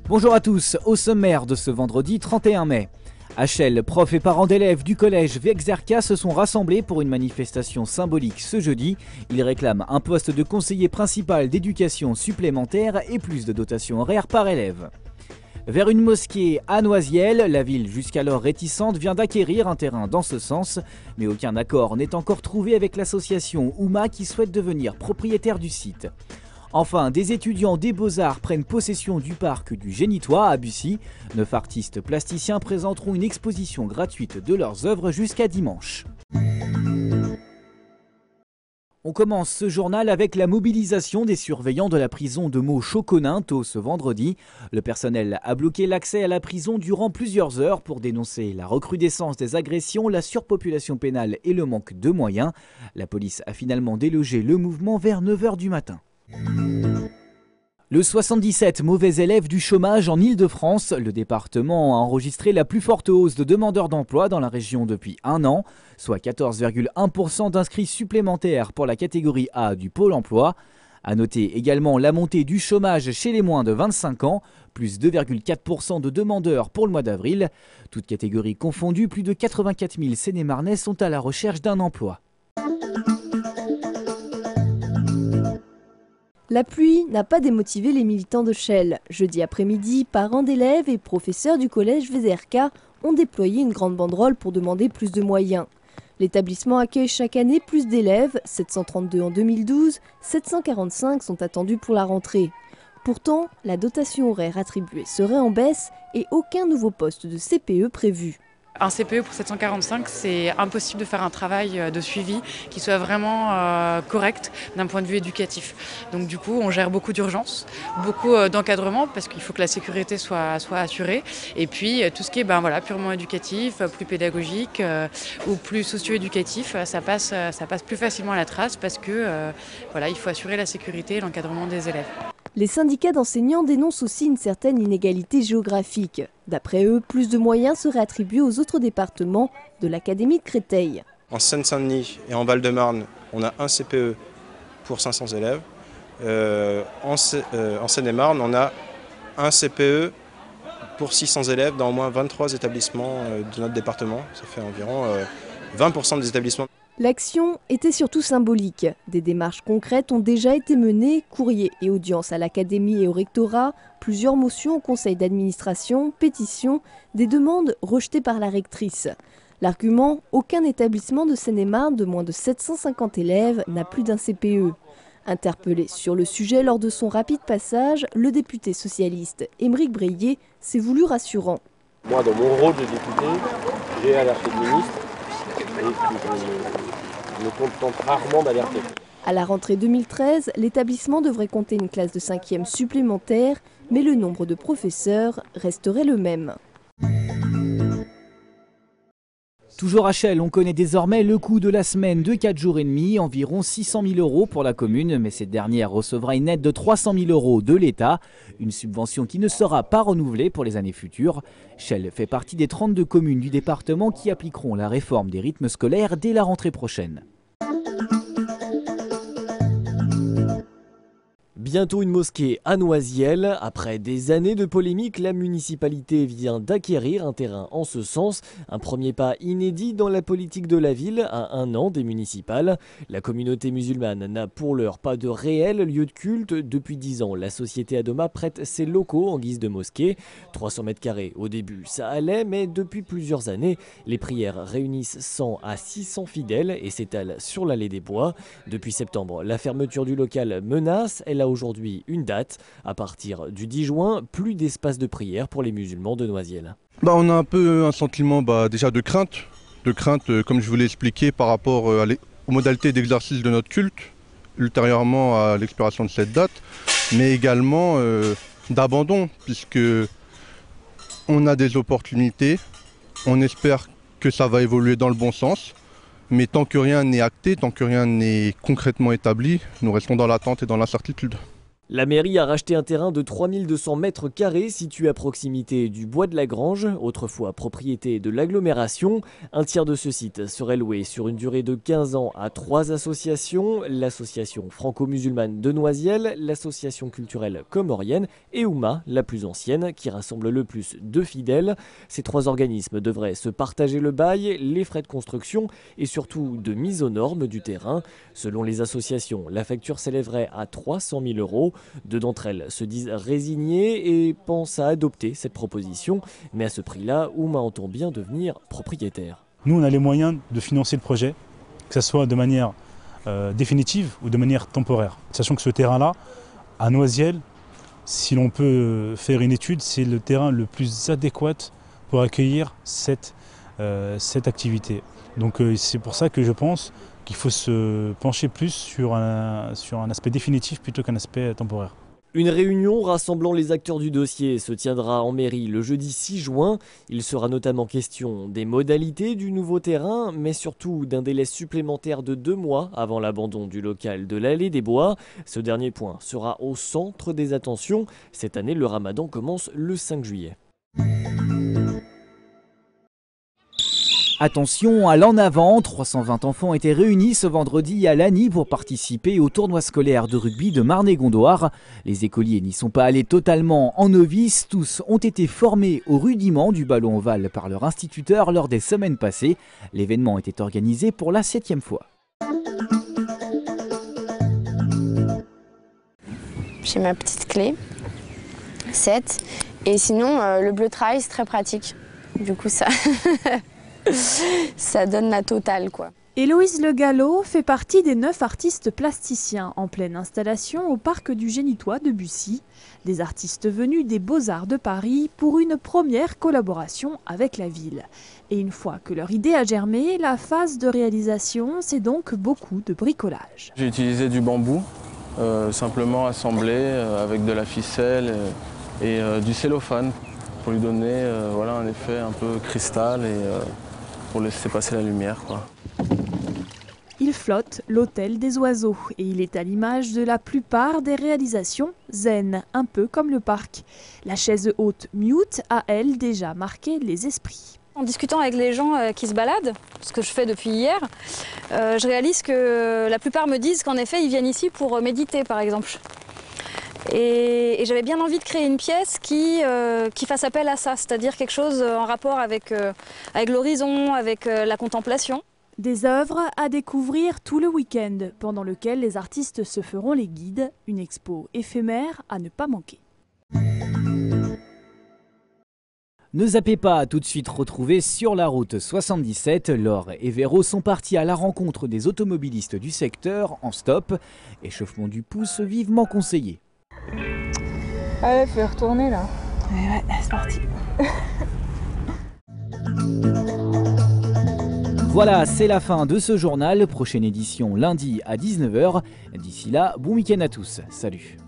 Bonjour à tous, au sommaire de ce vendredi 31 mai. HL, profs et parents d'élèves du collège Vexerca se sont rassemblés pour une manifestation symbolique ce jeudi. Ils réclament un poste de conseiller principal d'éducation supplémentaire et plus de dotation horaire par élève. Vers une mosquée à Noisiel, la ville jusqu'alors réticente vient d'acquérir un terrain dans ce sens, mais aucun accord n'est encore trouvé avec l'association Ouma qui souhaite devenir propriétaire du site. Enfin, des étudiants des Beaux-Arts prennent possession du parc du Génitois à Bussy. 9 artistes plasticiens présenteront une exposition gratuite de leurs œuvres jusqu'à dimanche. On commence ce journal avec la mobilisation des surveillants de la prison de Meaux-Choconin tôt ce vendredi. Le personnel a bloqué l'accès à la prison durant plusieurs heures pour dénoncer la recrudescence des agressions, la surpopulation pénale et le manque de moyens. La police a finalement délogé le mouvement vers 9 h du matin. Le 77 mauvais élèves du chômage en Île-de-France, le département a enregistré la plus forte hausse de demandeurs d'emploi dans la région depuis un an, soit 14,1% d'inscrits supplémentaires pour la catégorie A du Pôle emploi. A noter également la montée du chômage chez les moins de 25 ans, plus 2,4% de demandeurs pour le mois d'avril. Toutes catégories confondues, plus de 84 000 Seine-et-Marnais sont à la recherche d'un emploi. La pluie n'a pas démotivé les militants de Chelles. Jeudi après-midi, parents d'élèves et professeurs du collège Vexerca ont déployé une grande banderole pour demander plus de moyens. L'établissement accueille chaque année plus d'élèves, 732 en 2012, 745 sont attendus pour la rentrée. Pourtant, la dotation horaire attribuée serait en baisse et aucun nouveau poste de CPE prévu. Un CPE pour 745, c'est impossible de faire un travail de suivi qui soit vraiment correct d'un point de vue éducatif. Donc du coup, on gère beaucoup d'urgences, beaucoup d'encadrement parce qu'il faut que la sécurité soit assurée. Et puis tout ce qui est purement éducatif, plus pédagogique ou plus socio-éducatif, ça passe plus facilement à la trace parce que il faut assurer la sécurité et l'encadrement des élèves. Les syndicats d'enseignants dénoncent aussi une certaine inégalité géographique. D'après eux, plus de moyens seraient attribués aux autres départements de l'Académie de Créteil. En Seine-Saint-Denis et en Val-de-Marne, on a un CPE pour 500 élèves. En Seine-et-Marne, on a un CPE pour 600 élèves dans au moins 23 établissements de notre département. Ça fait environ 20% des établissements. L'action était surtout symbolique. Des démarches concrètes ont déjà été menées, courriers et audiences à l'Académie et au rectorat, plusieurs motions au conseil d'administration, pétitions, des demandes rejetées par la rectrice. L'argument, aucun établissement de Seine-et-Marne de moins de 750 élèves n'a plus d'un CPE. Interpellé sur le sujet lors de son rapide passage, le député socialiste Aymeric Breillet s'est voulu rassurant. Moi, dans mon rôle de député, j'ai alerté le ministre. Et je me contente rarement d'alerter. À la rentrée 2013, l'établissement devrait compter une classe de 5e supplémentaire, mais le nombre de professeurs resterait le même. Toujours à Chelles, on connaît désormais le coût de la semaine de 4 jours et demi, environ 600 000 € pour la commune, mais cette dernière recevra une aide de 300 000 € de l'État, une subvention qui ne sera pas renouvelée pour les années futures. Chelles fait partie des 32 communes du département qui appliqueront la réforme des rythmes scolaires dès la rentrée prochaine. Bientôt une mosquée à Noisiel. Après des années de polémique, la municipalité vient d'acquérir un terrain en ce sens. Un premier pas inédit dans la politique de la ville à un an des municipales. La communauté musulmane n'a pour l'heure pas de réel lieu de culte. Depuis 10 ans, la société Adoma prête ses locaux en guise de mosquée. 300 mètres carrés au début, ça allait, mais depuis plusieurs années, les prières réunissent 100 à 600 fidèles et s'étalent sur l'allée des Bois. Depuis septembre, la fermeture du local menace. Elle a aujourd'hui une date. À partir du 10 juin, plus d'espace de prière pour les musulmans de Noisiel. On a un peu un sentiment déjà de crainte comme je vous l'ai expliqué par rapport aux modalités d'exercice de notre culte, ultérieurement à l'expiration de cette date, mais également d'abandon, puisque on a des opportunités, on espère que ça va évoluer dans le bon sens. Mais tant que rien n'est acté, tant que rien n'est concrètement établi, nous restons dans l'attente et dans l'incertitude. La mairie a racheté un terrain de 3200 mètres carrés situé à proximité du bois de la Grange, autrefois propriété de l'agglomération. Un tiers de ce site serait loué sur une durée de 15 ans à 3 associations, l'association franco-musulmane de Noisiel, l'association culturelle comorienne et Ouma, la plus ancienne, qui rassemble le plus de fidèles. Ces 3 organismes devraient se partager le bail, les frais de construction et surtout de mise aux normes du terrain. Selon les associations, la facture s'élèverait à 300 000 €. 2 d'entre elles se disent résignées et pensent à adopter cette proposition. Mais à ce prix-là, Ouma entend bien devenir propriétaire. Nous, on a les moyens de financer le projet, que ce soit de manière définitive ou de manière temporaire. Sachant que ce terrain-là, à Noisiel, si l'on peut faire une étude, c'est le terrain le plus adéquat pour accueillir cette activité. Donc c'est pour ça que je pense qu'il faut se pencher plus sur un aspect définitif plutôt qu'un aspect temporaire. Une réunion rassemblant les acteurs du dossier se tiendra en mairie le jeudi 6 juin. Il sera notamment question des modalités du nouveau terrain, mais surtout d'un délai supplémentaire de 2 mois avant l'abandon du local de l'Allée des Bois. Ce dernier point sera au centre des attentions. Cette année, le ramadan commence le 5 juillet. Attention à l'en avant, 320 enfants étaient réunis ce vendredi à Lagny pour participer au tournoi scolaire de rugby de Marne-et-Gondoire. Les écoliers n'y sont pas allés totalement en novice, tous ont été formés au rudiment du ballon ovale par leur instituteur lors des semaines passées. L'événement était organisé pour la 7e fois. J'ai ma petite clé, 7, et sinon le bleu trail c'est très pratique, du coup ça... ça donne la totale, quoi. Héloïse Le Gallo fait partie des 9 artistes plasticiens en pleine installation au parc du Génitois de Bussy. Des artistes venus des Beaux-Arts de Paris pour une première collaboration avec la ville. Et une fois que leur idée a germé, la phase de réalisation, c'est donc beaucoup de bricolage. J'ai utilisé du bambou, simplement assemblé avec de la ficelle et du cellophane pour lui donner voilà, un effet un peu cristal et pour laisser passer la lumière, quoi. Il flotte l'hôtel des oiseaux et il est à l'image de la plupart des réalisations zen, un peu comme le parc. La chaise haute Mute a, elle, déjà marqué les esprits. En discutant avec les gens qui se baladent, ce que je fais depuis hier, je réalise que la plupart me disent qu'en effet ils viennent ici pour méditer par exemple. Et j'avais bien envie de créer une pièce qui fasse appel à ça, c'est-à-dire quelque chose en rapport avec l'horizon, avec la contemplation. Des œuvres à découvrir tout le week-end, pendant lequel les artistes se feront les guides, une expo éphémère à ne pas manquer. Ne zappez pas, tout de suite retrouvé sur la route 77. Laure et Véro sont partis à la rencontre des automobilistes du secteur en stop. Échauffement du pouce vivement conseillé. Allez, faut y retourner là. Ouais, c'est parti. Voilà, c'est la fin de ce journal. Prochaine édition lundi à 19 h. D'ici là, bon week-end à tous. Salut.